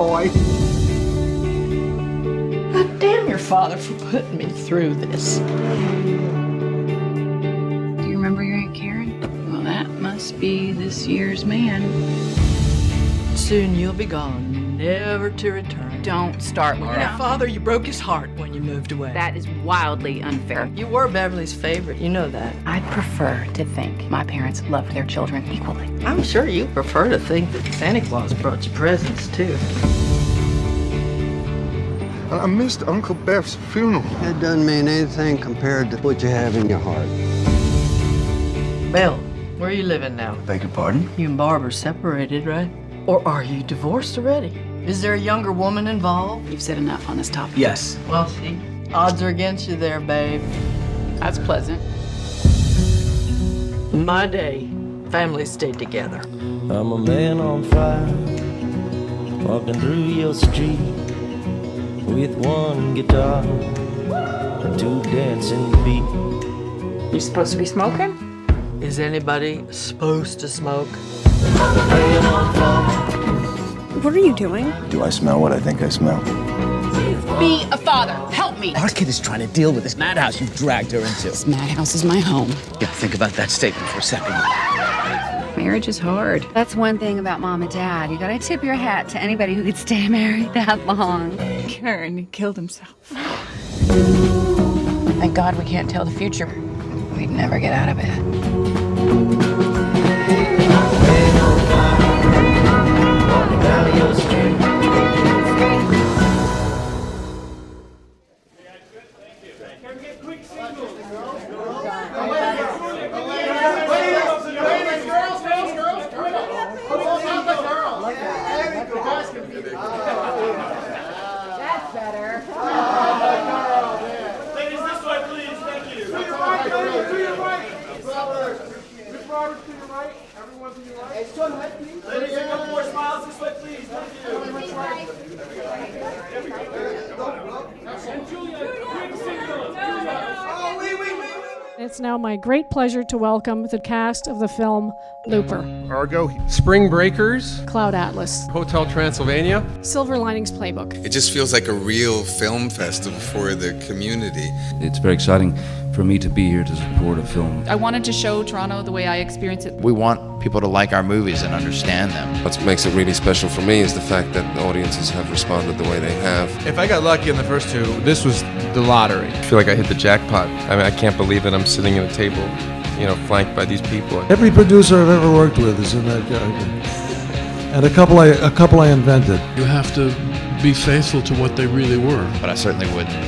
boy. God damn your father for putting me through this. Do you remember your Aunt Karen? Well, that must be this year's man. Soon you'll be gone, never to return. Don't start, Laura. Your father, you broke his heart when you moved away. That is wildly unfair. You were Beverly's favorite, you know that. I'd prefer to think my parents loved their children equally. I'm sure you prefer to think that Santa Claus brought you presents, too. I missed Uncle Beth's funeral. That doesn't mean anything compared to what you have in your heart. Bill, where are you living now? Beg your pardon? You and Barb are separated, right? Or are you divorced already? Is there a younger woman involved? You've said enough on this topic. Yes. Well, see, odds are against you there, babe. That's pleasant. In my day, families stayed together. I'm a man on fire, walking through your street with one guitar and two dancing feet. You supposed to be smoking? Is anybody supposed to smoke? What are you doing? Do I smell what I think I smell? Be a father. Help me. Our kid is trying to deal with this madhouse you've dragged her into. This madhouse is my home. Yeah, think about that statement for a second. Marriage is hard. That's one thing about Mom and Dad. You gotta tip your hat to anybody who could stay married that long. Karen killed himself. Thank God we can't tell the future. We'd never get out of it. Down your street. That's better. Ladies, this way, please. Thank you. To your right. Miss Roberts, to your right. Everyone to your right. Hey, son, head, please. Ladies, a couple more smiles this way, please. Thank you. There we go. And Julia, quick signal. Oh, wait. It's now my great pleasure to welcome the cast of the film Looper, Argo, Spring Breakers, Cloud Atlas, Hotel Transylvania. Silver Linings Playbook. It just feels like a real film festival for the community. It's very exciting for me to be here to support a film. I wanted to show Toronto the way I experience it. We want people to like our movies and understand them. What makes it really special for me is the fact that the audiences have responded the way they have. If I got lucky in the first two, this was the lottery. I feel like I hit the jackpot. I mean, I can't believe that I'm sitting at a table, flanked by these people. Every producer I've ever worked with is in that character. And a couple I invented. You have to be faithful to what they really were. But I certainly wouldn't,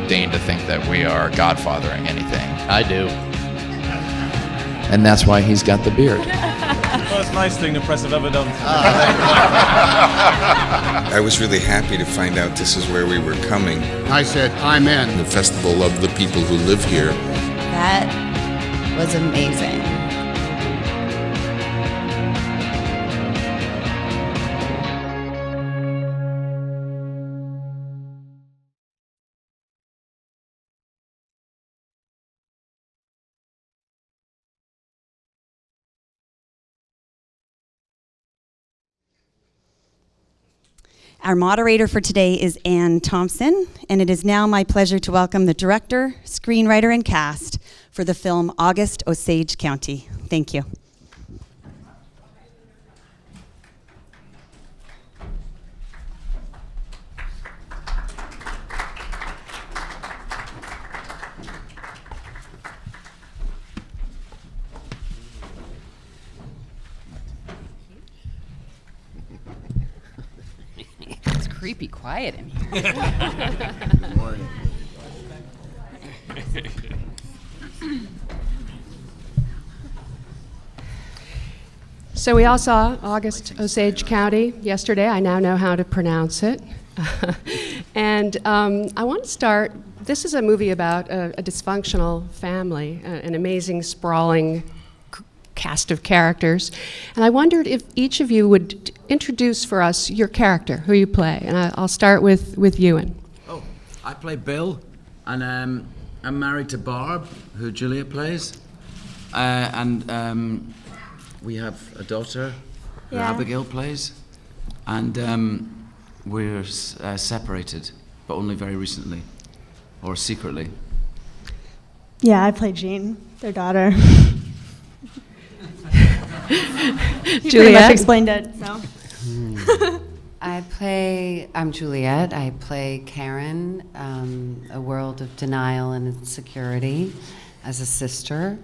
deign to think that we are godfathering anything. I do. And that's why he's got the beard. First nice thing the press have ever done. I was really happy to find out this is where we were coming. I said, I'm in. The festival of the people who live here. That was amazing. Our moderator for today is Ann Thompson, and it is now my pleasure to welcome the director, screenwriter, and cast for the film August, Osage County. Thank you. It's creepy quiet in here. Good morning. So we all saw August, Osage County yesterday. I now know how to pronounce it. And I want to start, this is a movie about a dysfunctional family, an amazing, sprawling cast of characters. And I wondered if each of you would introduce for us your character, who you play. And I'll start with Ewan. Oh, I play Bill, and I'm married to Barb, who Julia plays. And we have a daughter who Abigail plays. And we're separated, but only very recently, or secretly. Yeah, I play Jean, their daughter. You pretty much explained it, so. I'm Juliet. I play Karen, a world of denial and insecurity as a sister.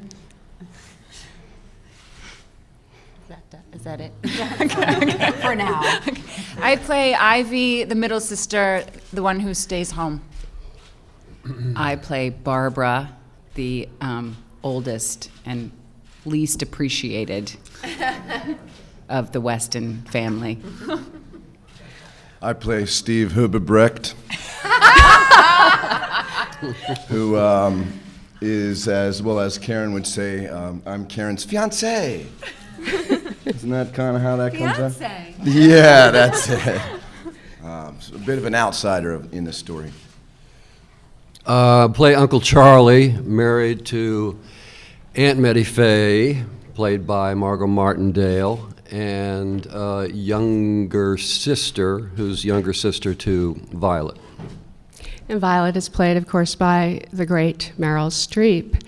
Is that it? Okay. For now. Okay. I play Ivy, the middle sister, the one who stays home. I play Barbara, the oldest and least appreciated of the Weston family. I play Steve Hubebrecht, who is, as well as Karen would say, I'm Karen's fiancé. Isn't that kind of how that comes up? Fiancé. Yeah, that's it. So a bit of an outsider in the story. Play Uncle Charlie, married to Aunt Meddy Faye, played by Margot Martindale, and younger sister, who's younger sister to Violet. And Violet is played, of course, by the great Meryl Streep.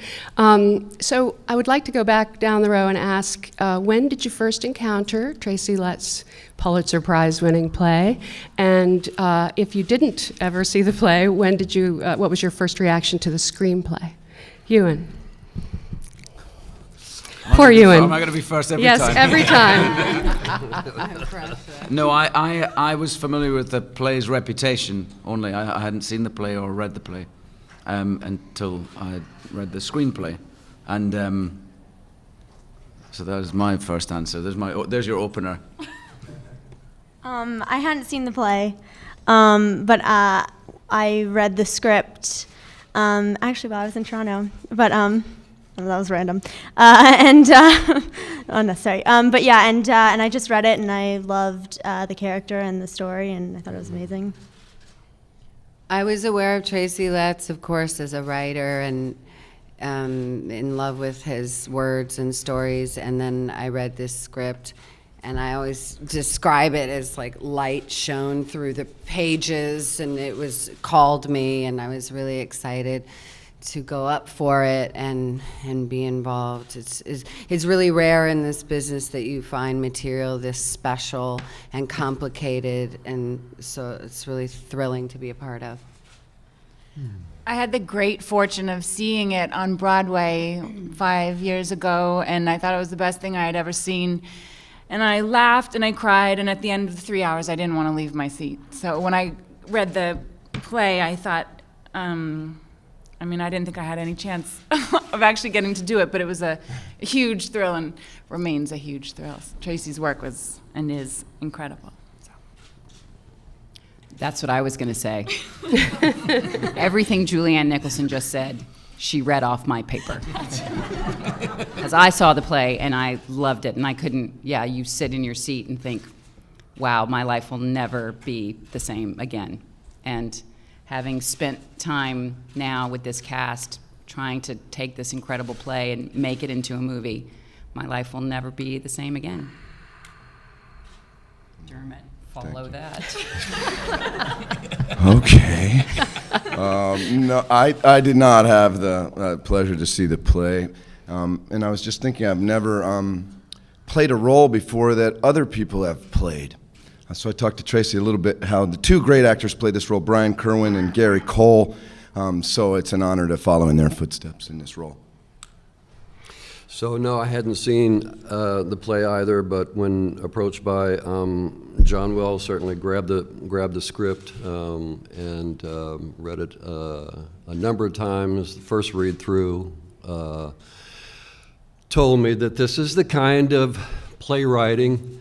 So I would like to go back down the row and ask, when did you first encounter Tracy Letts' Pulitzer Prize-winning play? And if you didn't ever see the play, when did you? What was your first reaction to the screenplay? Ewan. Poor Ewan. Am I going to be first every time? Yes, every time. No, I was familiar with the play's reputation only. I hadn't seen the play or read the play until I read the screenplay. And so that was my first answer. There's your opener. I hadn't seen the play, but I read the script, actually while I was in Toronto, but that was random, unnecessary. But yeah, and I just read it, and I loved the character and the story, and I thought it was amazing. I was aware of Tracy Letts, of course, as a writer, and in love with his words and stories, and then I read this script, and I always describe it as like light shone through the pages, and it was called me, and I was really excited to go up for it and be involved. It's really rare in this business that you find material this special and complicated, and so it's really thrilling to be a part of. I had the great fortune of seeing it on Broadway 5 years ago, and I thought it was the best thing I had ever seen. And I laughed and I cried, and at the end of the 3 hours, I didn't want to leave my seat. So when I read the play, I thought, I didn't think I had any chance of actually getting to do it, but it was a huge thrill and remains a huge thrill. Tracy's work was and is incredible. So. That's what I was going to say. Everything Julianne Nicholson just said, she read off my paper. Because I saw the play and I loved it, and I couldn't, you sit in your seat and think, wow, my life will never be the same again. And having spent time now with this cast trying to take this incredible play and make it into a movie, my life will never be the same again. Dermot, follow that. Okay. No, I did not have the pleasure to see the play. And I was just thinking, I've never played a role before that other people have played. So I talked to Tracy a little bit how the two great actors played this role, Brian Kerwin and Gary Cole. So it's an honor to follow in their footsteps in this role. So no, I hadn't seen the play either, but when approached by John Wells, certainly grabbed the script and read it a number of times. The first read through told me that this is the kind of playwriting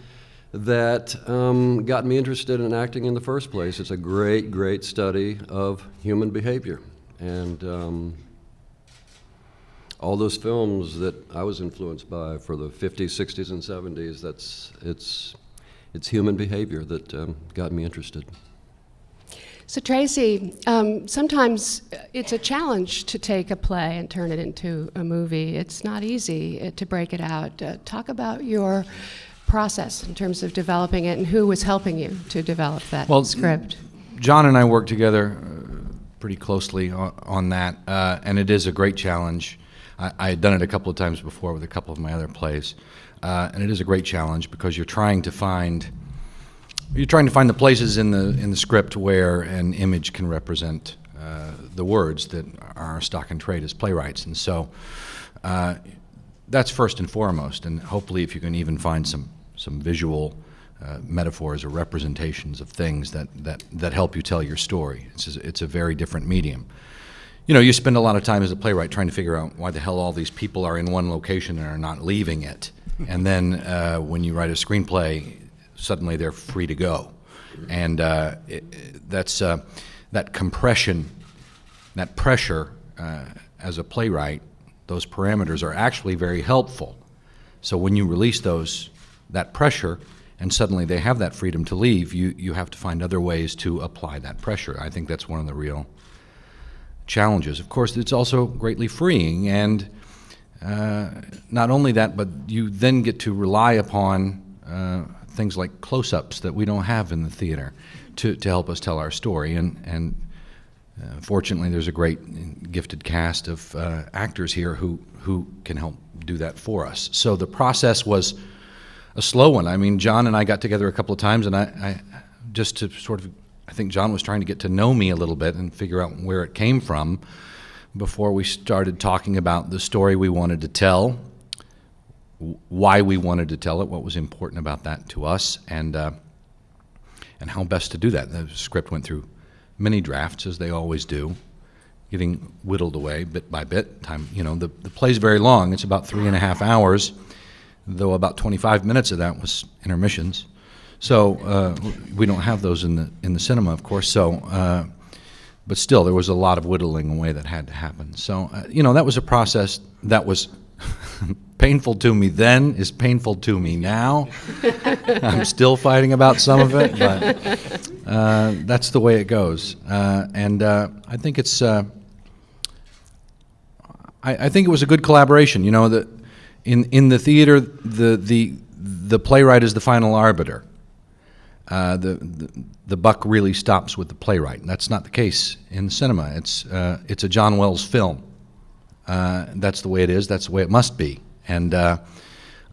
that got me interested in acting in the first place. It's a great, great study of human behavior. And all those films that I was influenced by for the 50s, 60s, and 70s, it's human behavior that got me interested. So Tracy, sometimes it's a challenge to take a play and turn it into a movie. It's not easy to break it out. Talk about your process in terms of developing it, and who was helping you to develop that script? John and I worked together pretty closely on that, and it is a great challenge. I had done it a couple of times before with a couple of my other plays, and it is a great challenge because you're trying to find the places in the script where an image can represent the words that are our stock and trade as playwrights, and so that's first and foremost. And hopefully, if you can even find some visual metaphors or representations of things that help you tell your story. It's a very different medium. You know, you spend a lot of time as a playwright trying to figure out why the hell all these people are in one location and are not leaving it. And then when you write a screenplay, suddenly they're free to go. And that's that compression, that pressure as a playwright, those parameters are actually very helpful. So when you release that pressure, and suddenly they have that freedom to leave, you have to find other ways to apply that pressure. I think that's one of the real challenges. Of course, it's also greatly freeing, and not only that, but you then get to rely upon things like close-ups that we don't have in the theater to help us tell our story. And fortunately, there's a great gifted cast of actors here who can help do that for us. So the process was a slow one. I mean, John and I got together a couple of times, and I just to sort of, I think John was trying to get to know me a little bit and figure out where it came from before we started talking about the story we wanted to tell, why we wanted to tell it, what was important about that to us, and how best to do that. The script went through many drafts, as they always do, getting whittled away bit by bit. The play's very long. It's about 3.5 hours, though about 25 minutes of that was intermissions. So we don't have those in the cinema, of course. So, but still, there was a lot of whittling away that had to happen. So that was a process that was painful to me then, is painful to me now. I'm still fighting about some of it, but that's the way it goes. And I think it's. I think it was a good collaboration. You know, that in the theater, the playwright is the final arbiter. The buck really stops with the playwright. And that's not the case in cinema. It's a John Wells film. That's the way it is. That's the way it must be. And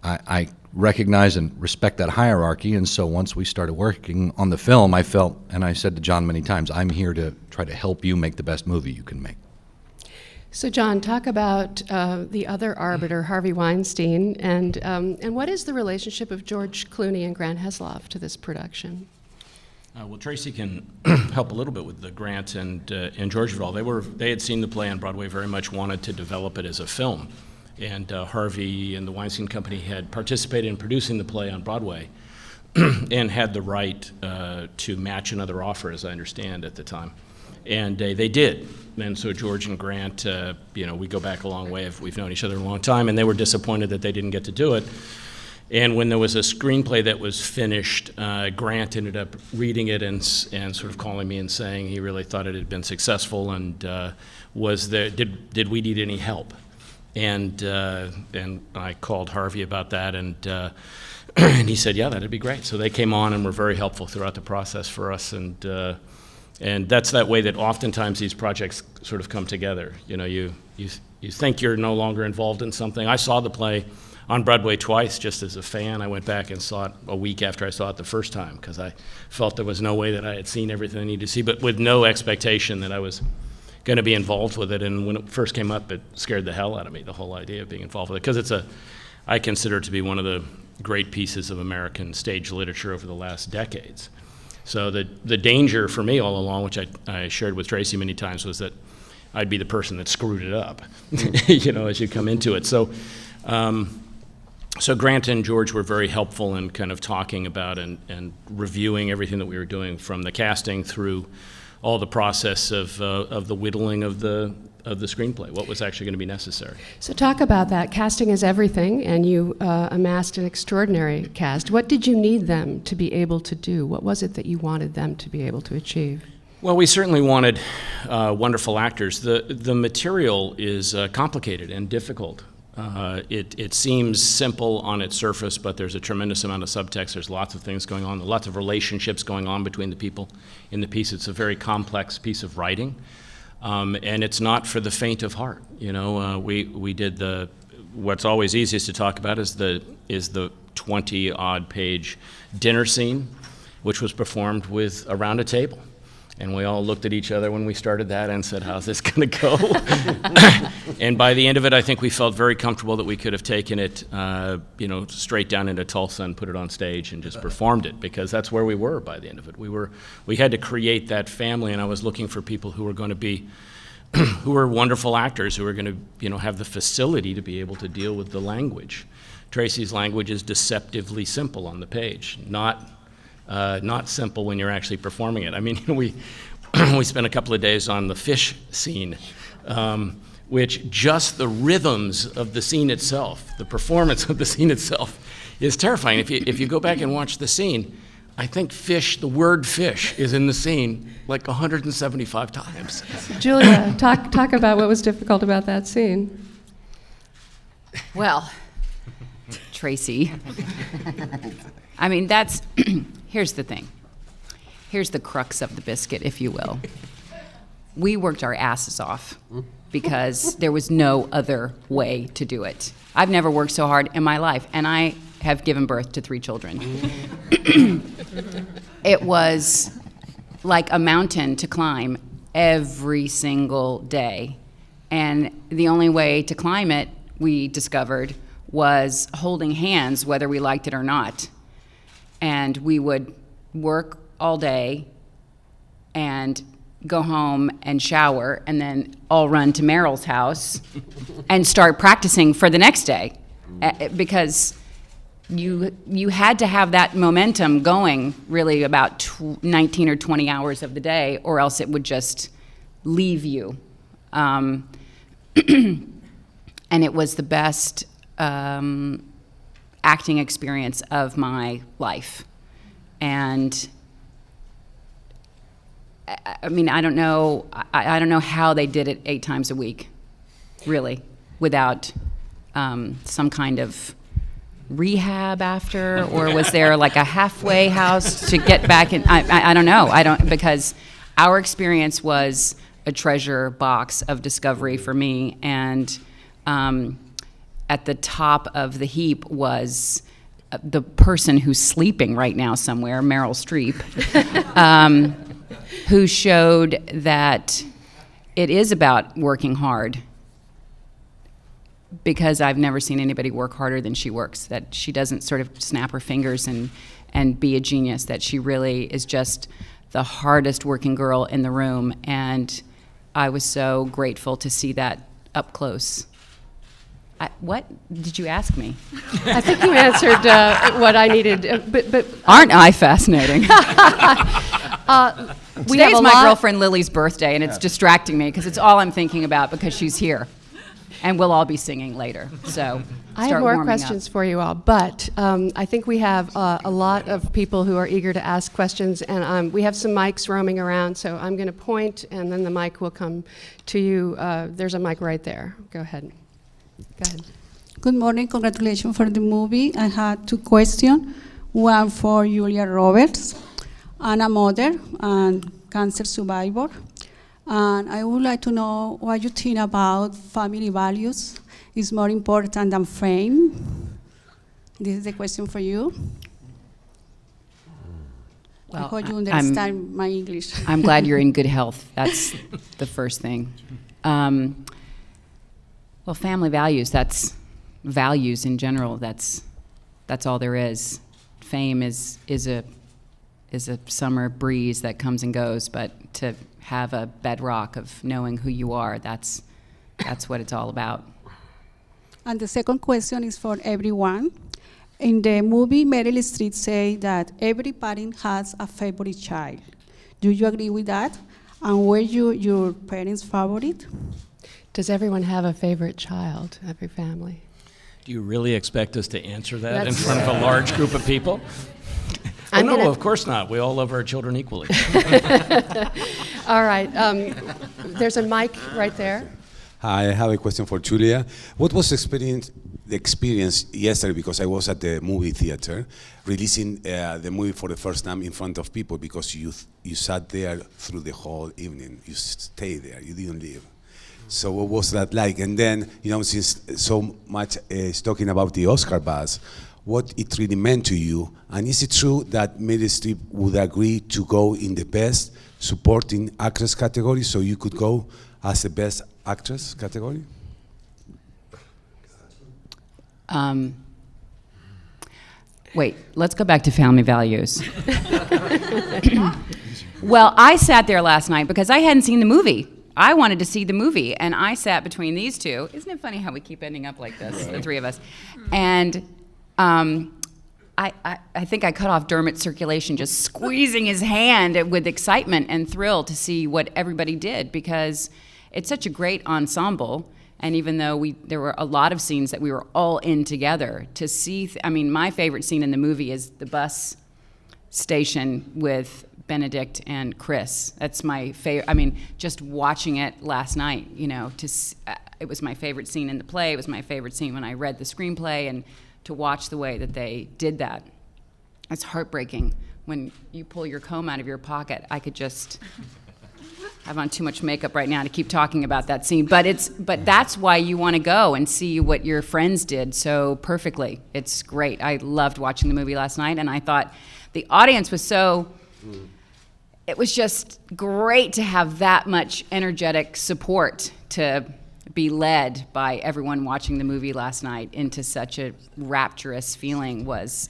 I recognize and respect that hierarchy. And so once we started working on the film, I felt, and I said to John many times, I'm here to try to help you make the best movie you can make. So, John, talk about the other arbiter, Harvey Weinstein, and what is the relationship of George Clooney and Grant Heslov to this production? Well, Tracy can help a little bit with the Grant and George of it all. They had seen the play on Broadway, very much wanted to develop it as a film, and Harvey and the Weinstein Company had participated in producing the play on Broadway, and had the right to match another offer, as I understand at the time. And they did. And so George and Grant, we go back a long way. We've known each other a long time, and they were disappointed that they didn't get to do it. And when there was a screenplay that was finished, Grant ended up reading it and sort of calling me and saying he really thought it had been successful, and did we need any help? And I called Harvey about that, and he said, yeah, that'd be great. So they came on and were very helpful throughout the process for us, and that's that way that oftentimes these projects sort of come together. You know, you think you're no longer involved in something. I saw the play on Broadway twice just as a fan. I went back and saw it a week after I saw it the first time because I felt there was no way that I had seen everything I needed to see, but with no expectation that I was going to be involved with it. And when it first came up, it scared the hell out of me, the whole idea of being involved with it, because I consider it to be one of the great pieces of American stage literature over the last decades. So the danger for me all along, which I shared with Tracy many times, was that I'd be the person that screwed it up, as you come into it. So Grant and George were very helpful in kind of talking about and reviewing everything that we were doing, from the casting through all the process of the whittling of the screenplay, what was actually going to be necessary. So talk about that. Casting is everything, and you amassed an extraordinary cast. What did you need them to be able to do? What was it that you wanted them to be able to achieve? Well, we certainly wanted wonderful actors. The material is complicated and difficult, It seems simple on its surface, but there's a tremendous amount of subtext. There's lots of things going on, lots of relationships going on between the people in the piece. It's a very complex piece of writing, and it's not for the faint of heart. We did what's always easiest to talk about is the 20-odd page dinner scene, which was performed around a table. And we all looked at each other when we started that and said, how's this going to go? And by the end of it, I think we felt very comfortable that we could have taken it straight down into Tulsa and put it on stage and just performed it, because that's where we were by the end of it. We had to create that family, and I was looking for people who were going to be who were wonderful actors, who were going to have the facility to be able to deal with the language. Tracy's language is deceptively simple on the page, not simple when you're actually performing it. I mean, we spent a couple of days on the fish scene, which just the rhythms of the scene itself, the performance of the scene itself, is terrifying. If you go back and watch the scene, I think the word fish is in the scene like 175 times. Julia, talk about what was difficult about that scene. Well, Tracy, I mean, here's the thing. Here's the crux of the biscuit, if you will. We worked our asses off because there was no other way to do it. I've never worked so hard in my life, and I have given birth to 3 children. It was like a mountain to climb every single day. And the only way to climb it, we discovered, was holding hands, whether we liked it or not. And we would work all day and go home and shower and then all run to Meryl's house and start practicing for the next day, because you had to have that momentum going really about 19 or 20 hours of the day, or else it would just leave you. And it was the best acting experience of my life. And I mean, I don't know how they did it 8 times a week, really, without some kind of rehab after, or was there like a halfway house to get back in? I don't know. Because our experience was a treasure box of discovery for me, and at the top of the heap was the person who's sleeping right now somewhere, Meryl Streep, who showed that it is about working hard, because I've never seen anybody work harder than she works, that she doesn't sort of snap her fingers and be a genius, that she really is just the hardest working girl in the room. And I was so grateful to see that up close. What did you ask me? I think you answered what I needed, but aren't I fascinating? Today's my lot. girlfriend Lily's birthday, and it's distracting me because it's all I'm thinking about, because she's here, and we'll all be singing later. So I have more questions for you all, but I think we have a lot of people who are eager to ask questions, and we have some mics roaming around, so I'm going to point, and then the mic will come to you. There's a mic right there. Go ahead. Go ahead. Good morning. Congratulations for the movie. I had 2 questions. One for Julia Roberts. I'm a mother and cancer survivor. And I would like to know what you think about family values is more important than fame. This is the question for you. Well, I hope you understand my English. I'm glad you're in good health. That's the first thing. Well, family values, that's values in general. That's all there is. Fame is a summer breeze that comes and goes, but to have a bedrock of knowing who you are, that's what it's all about. And the second question is for everyone. In the movie, Meryl Streep say that every parent has a favorite child. Do you agree with that? And were you your parents' favorite? Does everyone have a favorite child, every family? Do you really expect us to answer that in front of a large group of people? No, of course not. We all love our children equally. All right. There's a mic right there. Hi, I have a question for Julia. What was the experience yesterday, because I was at the movie theater, releasing the movie for the first time in front of people, because you sat there through the whole evening. You stayed there, you didn't leave. So what was that like? And then, since so much is talking about the Oscar buzz, what it really meant to you, and is it true that Meryl Streep would agree to go in the Best Supporting Actress category, so you could go as the Best Actress category? Wait, let's go back to family values. Well, I sat there last night because I hadn't seen the movie. I wanted to see the movie, and I sat between these two. Isn't it funny how we keep ending up like this, the three of us? And I think I cut off Dermot's circulation, just squeezing his hand with excitement and thrill to see what everybody did, because it's such a great ensemble. And even though there were a lot of scenes that we were all in together, to see, my favorite scene in the movie is the bus station with Benedict and Chris. That's my favorite. Just watching it last night, it was my favorite scene in the play. It was my favorite scene when I read the screenplay, and to watch the way that they did that. It's heartbreaking when you pull your comb out of your pocket. I could just have on too much makeup right now to keep talking about that scene, but that's why you want to go and see what your friends did so perfectly. It's great. I loved watching the movie last night, and I thought the audience was it was just great to have that much energetic support, to be led by everyone watching the movie last night into such a rapturous feeling was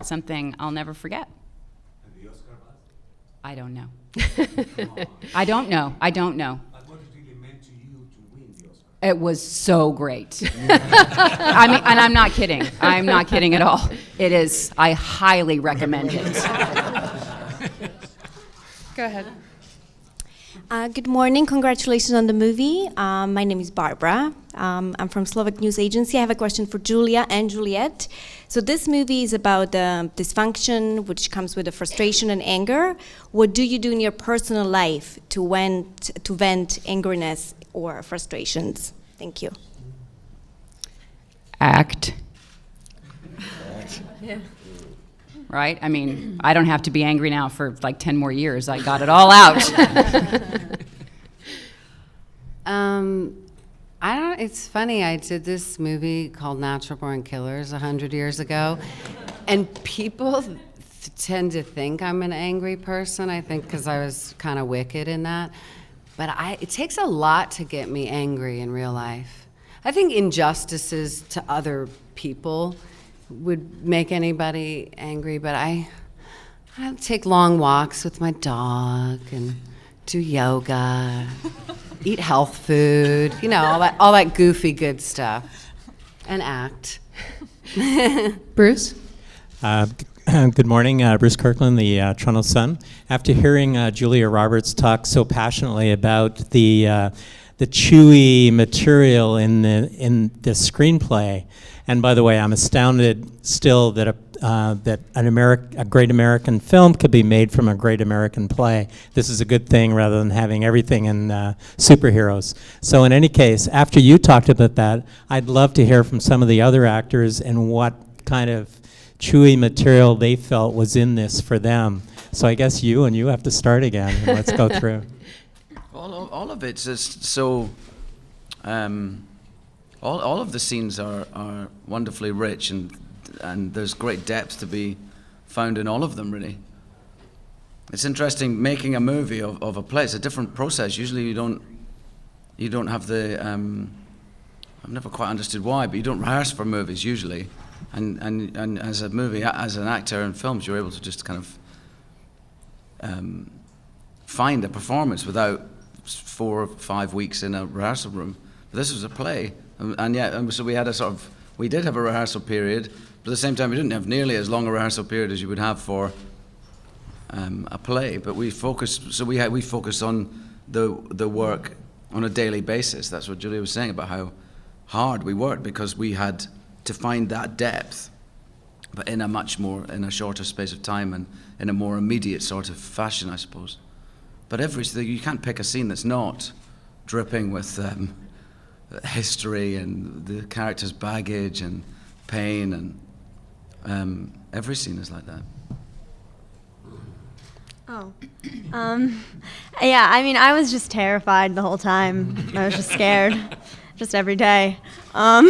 something I'll never forget. And the Oscar buzz? I don't know. I don't know. What it really meant to you to win the Oscar? It was so great. And I'm not kidding. I'm not kidding at all. It is. I highly recommend it. Go ahead. Good morning. Congratulations on the movie. My name is Barbara. I'm from Slovak News Agency. I have a question for Julia and Juliet. So this movie is about dysfunction, which comes with the frustration and anger. What do you do in your personal life to vent angeriness or frustrations? Thank you. Act. Yeah. Right? I don't have to be angry now for like 10 more years. I got it all out. It's funny, I did this movie called Natural Born Killers 100 years ago, and people tend to think I'm an angry person, I think because I was kind of wicked in that. But it takes a lot to get me angry in real life. I think injustices to other people would make anybody angry, but I take long walks with my dog and do yoga, eat health food, all that goofy good stuff, and act. Bruce? Good morning, Bruce Kirkland, the Toronto Sun. After hearing Julia Roberts talk so passionately about the chewy material in the screenplay, and by the way, I'm astounded still that a great American film could be made from a great American play. This is a good thing rather than having everything in superheroes. So in any case, after you talked about that, I'd love to hear from some of the other actors and what kind of chewy material they felt was in this for them. So I guess you have to start again. And let's go through. All of it's just so. All of the scenes are wonderfully rich, and there's great depth to be found in all of them, really. It's interesting making a movie of a play. It's a different process. Usually you don't have the I've never quite understood why, but you don't rehearse for movies usually. And as an actor in films, you're able to just kind of find a performance without 4 or 5 weeks in a rehearsal room. But this was a play, so we had we did have a rehearsal period, but at the same time we didn't have nearly as long a rehearsal period as you would have for a play. But we focused on the work on a daily basis. That's what Julia was saying about how hard we worked, because we had to find that depth, but in a shorter space of time and in a more immediate sort of fashion, I suppose. But you can't pick a scene that's not dripping with history and the character's baggage and pain, and every scene is like that. Oh. Yeah, I mean, I was just terrified the whole time. I was just scared, just every day. That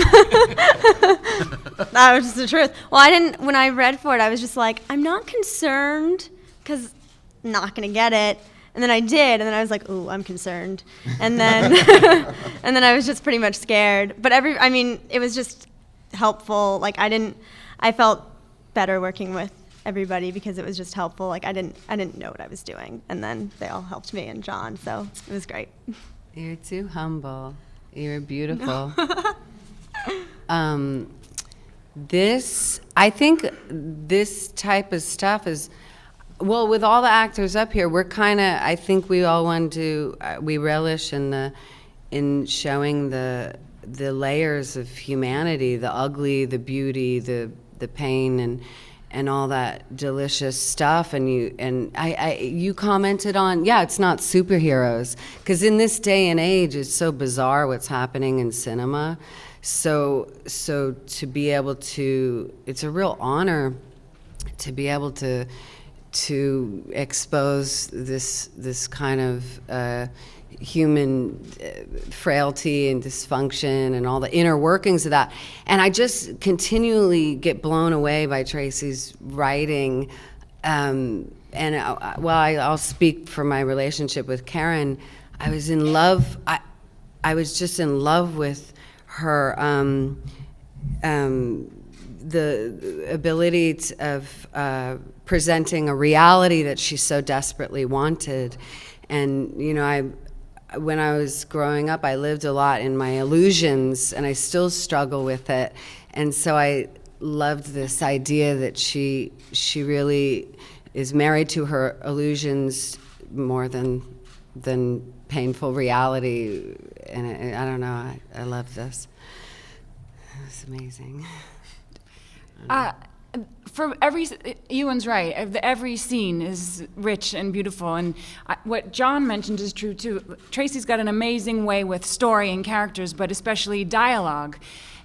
was just the truth. Well, when I read for it, I was just like, I'm not concerned, because I'm not going to get it. And then I did, and then I was like, ooh, I'm concerned. And then, and then I was just pretty much scared. But it was just helpful. Like, I felt better working with everybody because it was just helpful. Like, I didn't know what I was doing, and then they all helped me and John, so it was great. You're too humble. You're beautiful. I think this type of stuff is, well, with all the actors up here, I think we all want to, we relish in showing the layers of humanity, the ugly, the beauty, the pain, and all that delicious stuff. And you commented on, it's not superheroes, because in this day and age, it's so bizarre what's happening in cinema. So to be able to, it's a real honor to be able to expose this kind of human frailty and dysfunction and all the inner workings of that. And I just continually get blown away by Tracy's writing. I'll speak for my relationship with Karen. I was in love. I was just in love with her. The ability of presenting a reality that she so desperately wanted. And, when I was growing up, I lived a lot in my illusions, and I still struggle with it. And so I loved this idea that she really is married to her illusions more than painful reality. And I don't know, I love this. It's amazing. For Ewan's right. Every scene is rich and beautiful, and what John mentioned is true too. Tracy's got an amazing way with story and characters, but especially dialogue,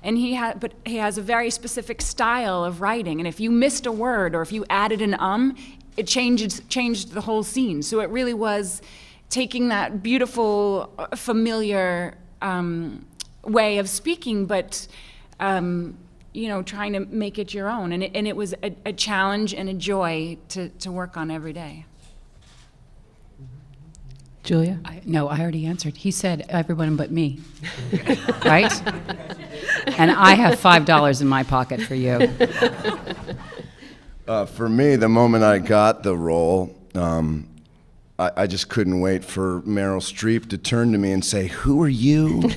and he has a very specific style of writing. And if you missed a word or if you added an it changed the whole scene. So it really was taking that beautiful, familiar way of speaking, but trying to make it your own. And it was a challenge and a joy to work on every day. Julia? No, I already answered. He said everyone but me, right? And I have $5 in my pocket for you. For me, the moment I got the role, I just couldn't wait for Meryl Streep to turn to me and say, "Who are you?"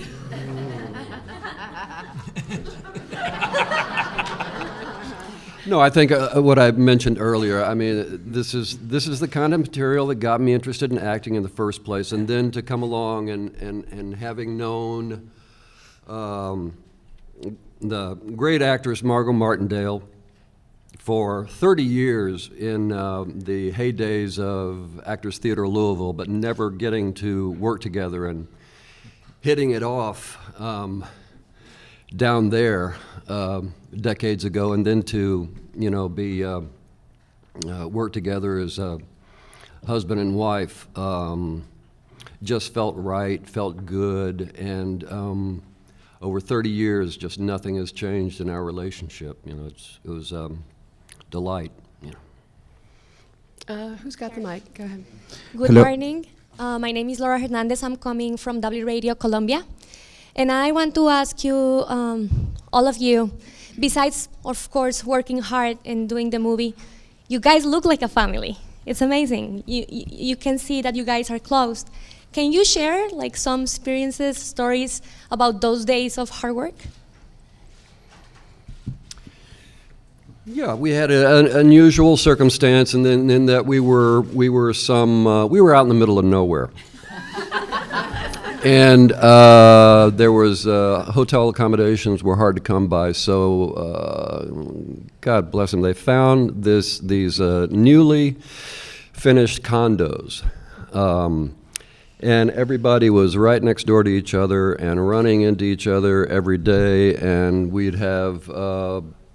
No, I think what I mentioned earlier, I mean, this is the kind of material that got me interested in acting in the first place, and then to come along and having known the great actress Margot Martindale for 30 years in the heydays of Actors Theater Louisville, but never getting to work together and hitting it off down there decades ago, and then to be work together as a husband and wife just felt right, felt good, and over 30 years, just nothing has changed in our relationship. It was delight. Who's got the mic? Go ahead. Good morning. My name is Laura Hernandez. I'm coming from W Radio Colombia. And I want to ask you, all of you, besides, of course, working hard and doing the movie, you guys look like a family. It's amazing. You can see that you guys are close. Can you share some experiences, stories about those days of hard work? Yeah, we had an unusual circumstance, and then in that we were out in the middle of nowhere. And there was hotel accommodations were hard to come by, so God bless them, they found these newly finished condos, And everybody was right next door to each other and running into each other every day, and we'd have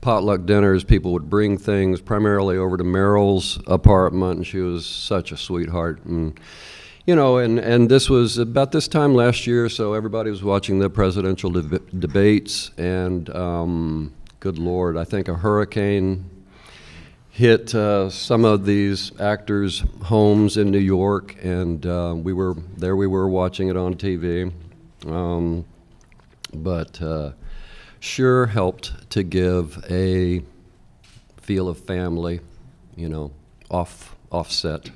potluck dinners. People would bring things primarily over to Meryl's apartment, and she was such a sweetheart. And you know, and this was about this time last year, so everybody was watching the presidential debates, and good Lord, I think a hurricane hit some of these actors' homes in New York, and we were watching it on TV, but sure helped to give a feel of family, you know, offset.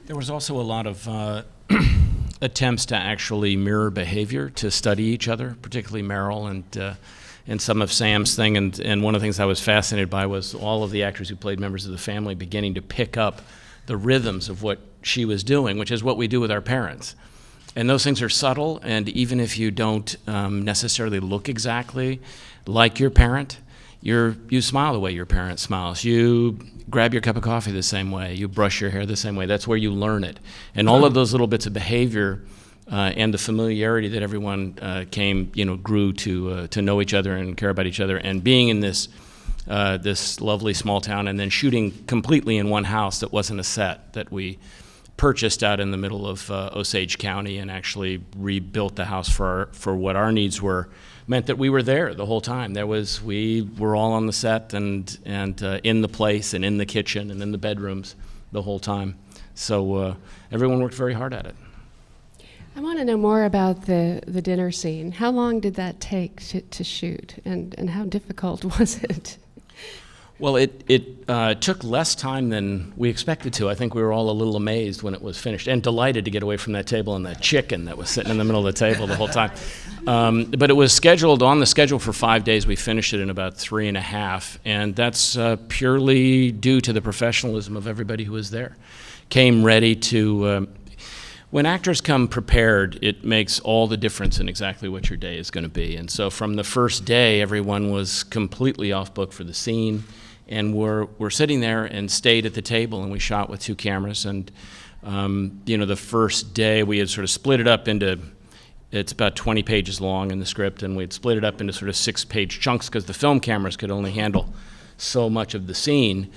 There was also a lot of attempts to actually mirror behavior, to study each other, particularly Meryl and some of Sam's thing. And one of the things I was fascinated by was all of the actors who played members of the family beginning to pick up the rhythms of what she was doing, which is what we do with our parents. And those things are subtle, and even if you don't necessarily look exactly like your parent, you smile the way your parent smiles. You grab your cup of coffee the same way. You brush your hair the same way. That's where you learn it. And all of those little bits of behavior and the familiarity that everyone grew to know each other and care about each other. And being in this lovely small town, and then shooting completely in one house that wasn't a set, that we purchased out in the middle of Osage County and actually rebuilt the house for what our needs were, meant that we were there the whole time. We were all on the set and in the place and in the kitchen and in the bedrooms the whole time. So everyone worked very hard at it. I want to know more about the dinner scene. How long did that take to shoot, and how difficult was it? Well, it took less time than we expected to. I think we were all a little amazed when it was finished, and delighted to get away from that table and that chicken that was sitting in the middle of the table the whole time. But it was scheduled on the schedule for 5 days. We finished it in about 3.5, and that's purely due to the professionalism of everybody who was there. Came ready to. When actors come prepared, it makes all the difference in exactly what your day is going to be. And so from the first day, everyone was completely off book for the scene. And we're sitting there and stayed at the table, and we shot with 2 cameras. And the first day we had sort of split it up into, it's about 20 pages long in the script, and we'd split it up into sort of 6-page chunks because the film cameras could only handle so much of the scene.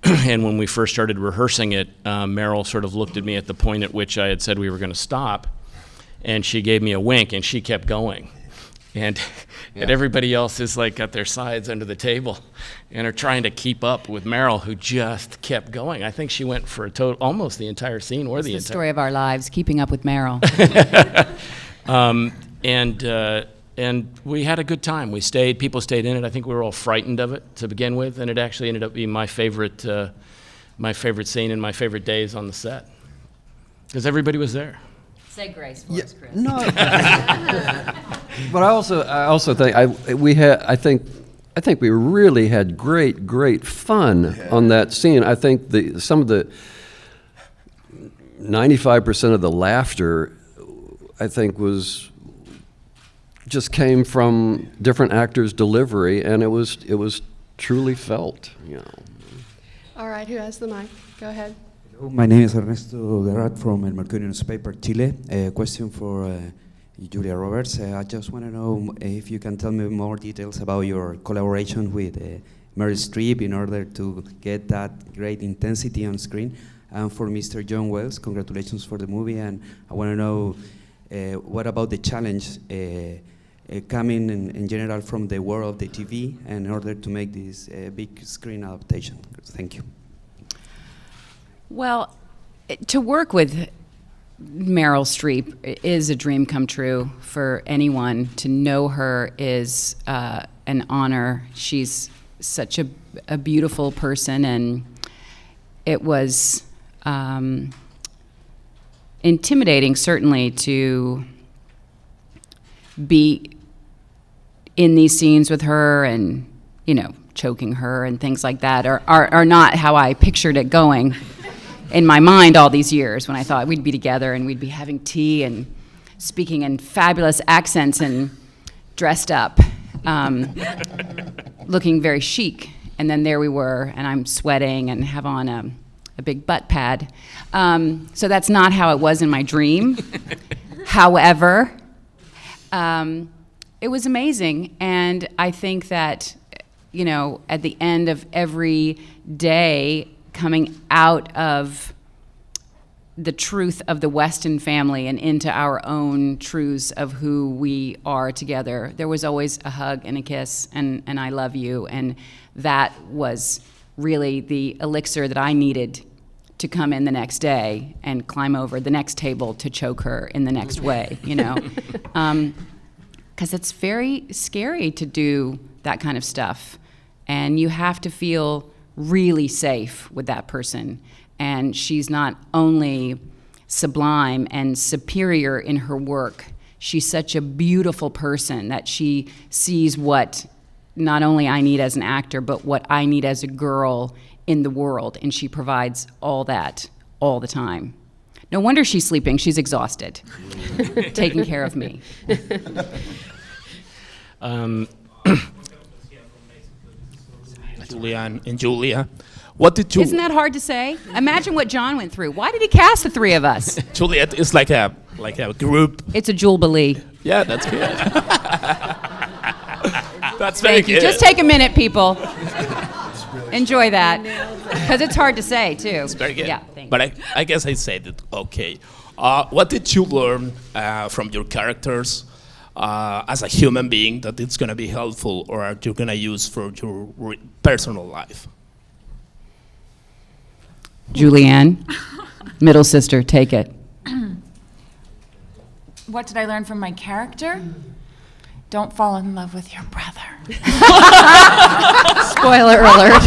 And when we first started rehearsing it, Meryl sort of looked at me at the point at which I had said we were going to stop, and she gave me a wink, and she kept going. And everybody else is like got their sides under the table and are trying to keep up with Meryl, who just kept going. I think she went for almost the entire scene, or it's the story of our lives, keeping up with Meryl. And we had a good time. We stayed. People stayed in it. I think we were all frightened of it to begin with, and it actually ended up being my favorite scene and my favorite days on the set, because everybody was there. Say grace for us, Chris. No. But I also think I think we really had great fun on that scene. I think some of the 95% of the laughter, I think, just came from different actors' delivery, and it was truly felt, you know. All right, who has the mic? Go ahead. Hello, my name is Ernesto Gerard from El Mercurio newspaper, Chile. A question for Julia Roberts. I just want to know if you can tell me more details about your collaboration with Meryl Streep in order to get that great intensity on screen. And for Mr. John Wells, congratulations for the movie. And I want to know what about the challenge coming in general from the world of the TV in order to make this big screen adaptation. Thank you. Well, to work with Meryl Streep is a dream come true for anyone. To know her is an honor. She's such a beautiful person, and it was intimidating, certainly, to be in these scenes with her and, choking her and things like that are not how I pictured it going in my mind all these years, when I thought we'd be together and we'd be having tea and speaking in fabulous accents and dressed up, looking very chic. And then there we were, and I'm sweating and have on a a big butt pad. So that's not how it was in my dream. However, it was amazing, and I think that, you know, at the end of every day, coming out of the truth of the Weston family and into our own truths of who we are together, there was always a hug and a kiss and I love you, and that was really the elixir that I needed to come in the next day and climb over the next table to choke her in the next way, you know. Because it's very scary to do that kind of stuff, and you have to feel really safe with that person. And she's not only sublime and superior in her work, she's such a beautiful person that she sees what not only I need as an actor, but what I need as a girl in the world, and she provides all that all the time. No wonder she's sleeping, she's exhausted, taking care of me. Julianne and Julia, what did you... Isn't that hard to say? Imagine what John went through. Why did he cast the three of us? Juliet is like a group. It's a jubilee. Yeah, that's good. That's very Thank you. good. Just take a minute, people. Enjoy that, because it's hard to say too. It's very good. Yeah, thank But you. I guess I said it okay. What did you learn from your characters as a human being that it's going to be helpful or are you going to use for your personal life? Julianne, middle sister, take it. What did I learn from my character? Don't fall in love with your brother. Spoiler alert.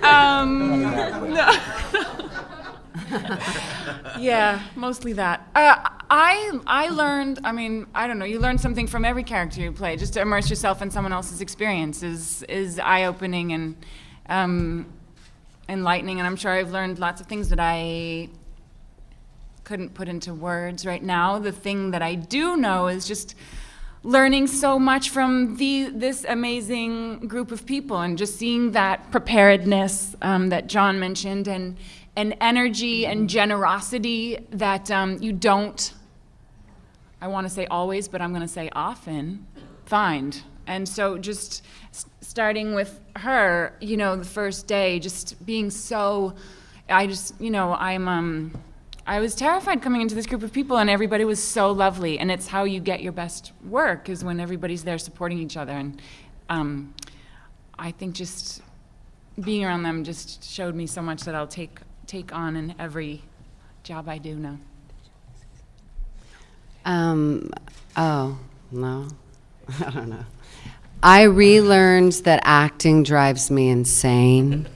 No. Yeah, mostly that. I learned, I mean, I don't know, you learn something from every character you play. Just to immerse yourself in someone else's experience is eye-opening and enlightening, and I'm sure I've learned lots of things that I couldn't put into words right now. The thing that I do know is just learning so much from this amazing group of people, and just seeing that preparedness that John mentioned, and energy and generosity that you don't, I want to say always, but I'm going to say often, find. And so just starting with her, you know, the first day, just being so, I just, you know, I was terrified coming into this group of people, and everybody was so lovely. And it's how you get your best work, is when everybody's there supporting each other. And I think just being around them just showed me so much that I'll take on in every job I do now. Oh, no. I don't know. I relearned that acting drives me insane.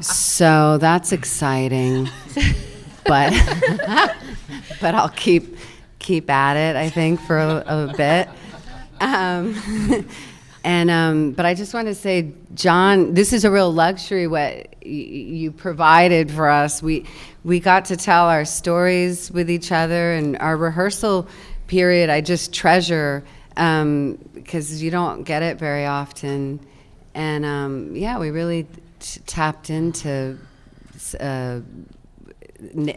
So that's exciting, but I'll keep at it, I think, for a bit. But I just want to say, John, this is a real luxury what you provided for us. We got to tell our stories with each other, and our rehearsal period I just treasure, because you don't get it very often. And yeah, we really tapped into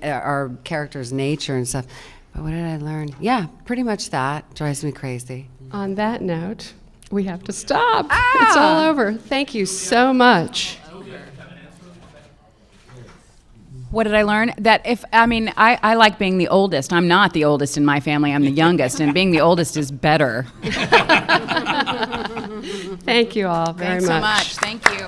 our character's nature and stuff. But what did I learn? Yeah, pretty much that drives me crazy. On that note, we have to stop. It's all over. Thank you so much. What did I learn? That I like being the oldest. I'm not the oldest in my family. I'm the youngest, and being the oldest is better. Thank you all very Thanks much. so much. Thank you.